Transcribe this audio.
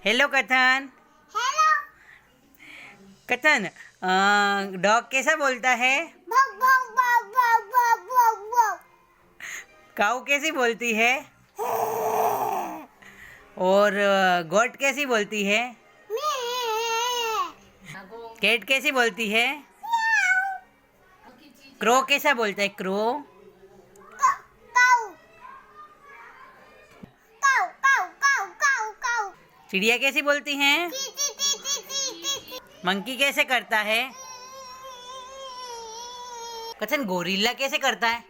Hello कथन। Hello कथन, dog कैसा बोलता है? भौ भौ भौ भौ भौ भौ भौ। काऊ कैसी बोलती है? और गोट कैसी बोलती है? कैट कैसी बोलती है? क्रो कैसा बोलता है? क्रो काऊ काऊ काऊ काऊ काऊ काऊ। चिड़िया कैसी बोलती हैं? ची ची ची ची ची ची। मंकी कैसे करता है? कथन, गोरिल्ला कैसे करता है?